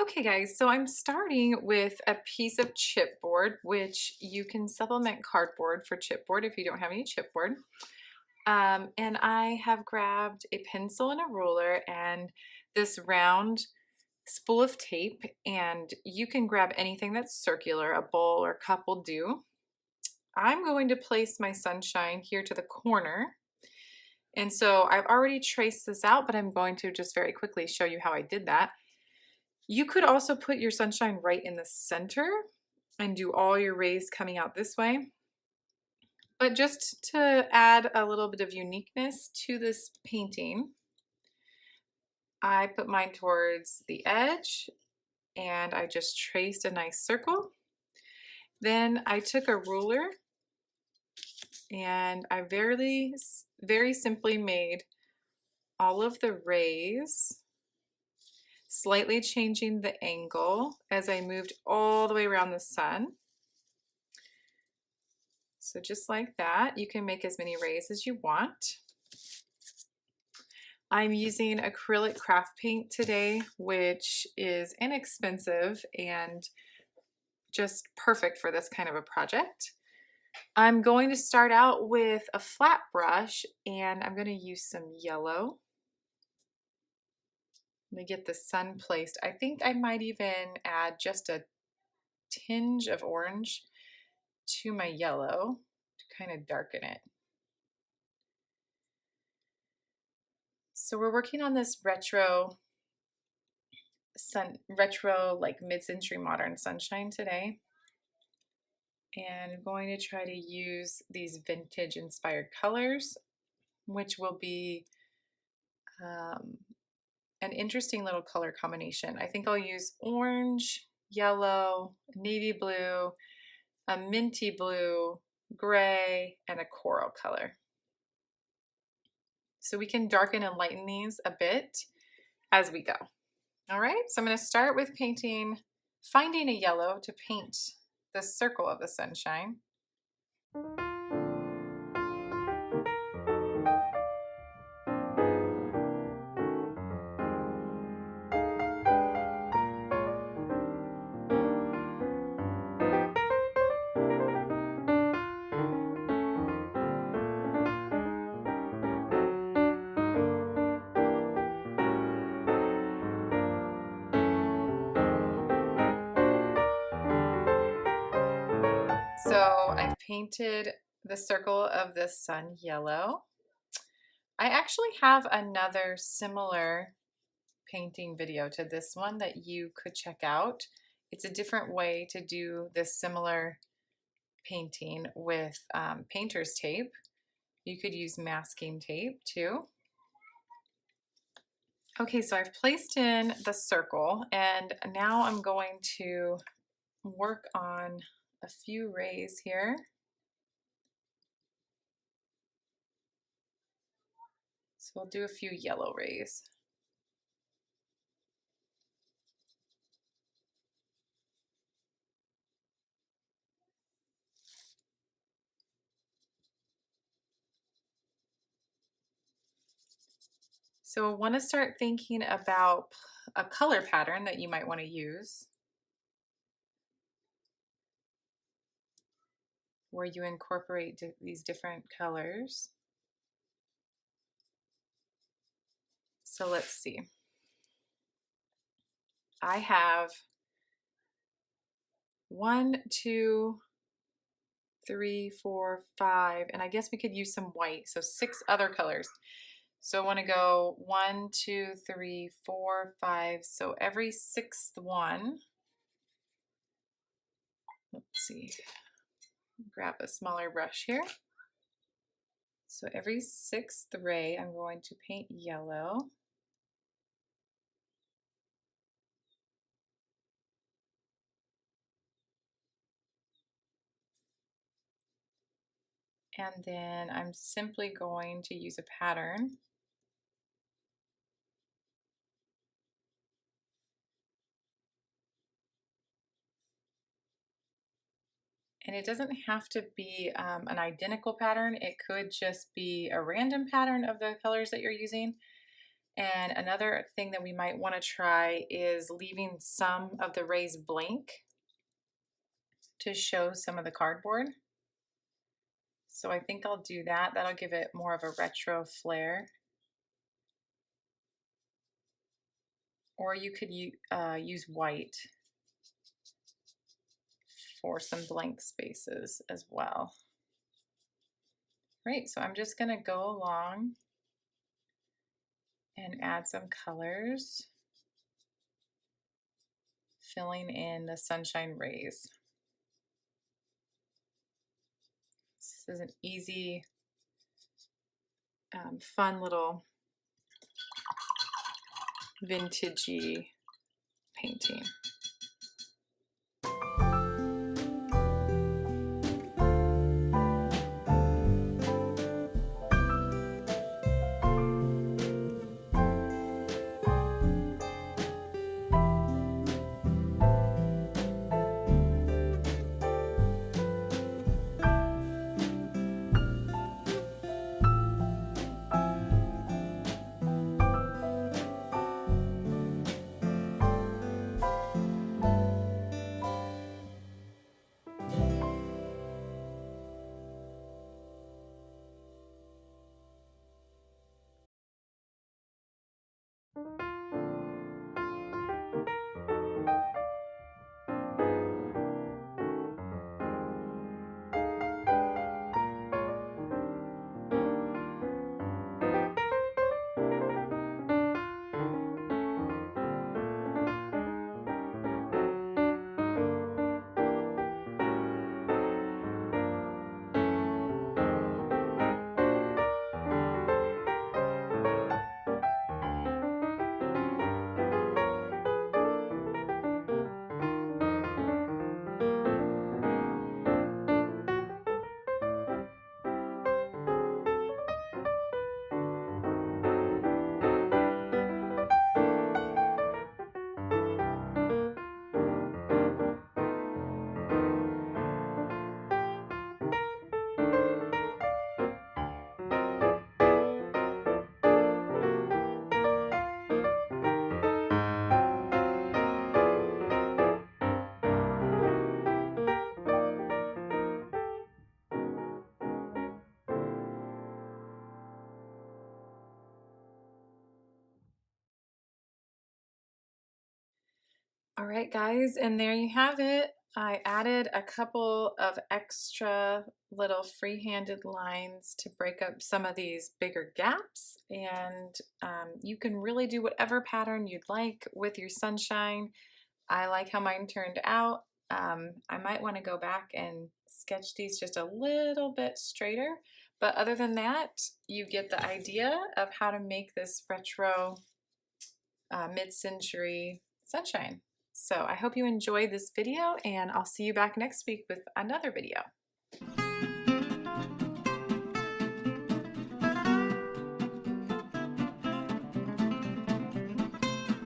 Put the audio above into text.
Okay guys, so I'm starting with a piece of chipboard, which you can supplement cardboard for chipboard if you don't have any chipboard. And I have grabbed a pencil and a ruler and this round spool of tape, and you can grab anything that's circular, a bowl or cup will do. I'm going to place my sunshine here to the corner. And so I've already traced this out, but I'm going to just very quickly show you how I did that. You could also put your sunshine right in the center and do all your rays coming out this way. But just to add a little bit of uniqueness to this painting, I put mine towards the edge and I just traced a nice circle. Then I took a ruler and I very simply made all of the rays, slightly changing the angle as I moved all the way around the sun. So just like that, you can make as many rays as you want. I'm using acrylic craft paint today, which is inexpensive and just perfect for this kind of a project. I'm going to start out with a flat brush and I'm going to use some yellow. Let me get the sun placed. I think I might even add just a tinge of orange to my yellow to kind of darken it. So we're working on this retro like mid-century modern sunshine today. And I'm going to try to use these vintage inspired colors, which will be an interesting little color combination. I think I'll use orange, yellow, navy blue, a minty blue, gray, and a coral color. So we can darken and lighten these a bit as we go. All right, so I'm going to start with finding a yellow to paint the circle of the sunshine. So I've painted the circle of the sun yellow. I actually have another similar painting video to this one that you could check out. It's a different way to do this similar painting with painter's tape. You could use masking tape too. Okay, so I've placed in the circle and now I'm going to work on a few rays here. So I'll do a few yellow rays. So I want to start thinking about a color pattern that you might want to use, where you incorporate these different colors. So let's see. I have 1, 2, 3, 4, 5, and I guess we could use some white, so 6 other colors. So I want to go 1, 2, 3, 4, 5. So every 6th one, let's see, grab a smaller brush here. So every 6th ray, I'm going to paint yellow. And then I'm simply going to use a pattern. And it doesn't have to be an identical pattern. It could just be a random pattern of the colors that you're using. And another thing that we might want to try is leaving some of the rays blank to show some of the cardboard. So I think I'll do that. That'll give it more of a retro flair. Or you could use white for some blank spaces as well. Great, so I'm just gonna go along and add some colors, filling in the sunshine rays. This is an easy, fun little vintagey painting. All right, guys, and there you have it. I added a couple of extra little free-handed lines to break up some of these bigger gaps, and you can really do whatever pattern you'd like with your sunshine. I like how mine turned out. I might want to go back and sketch these just a little bit straighter, but other than that, you get the idea of how to make this retro mid-century sunshine. So I hope you enjoyed this video, and I'll see you back next week with another video.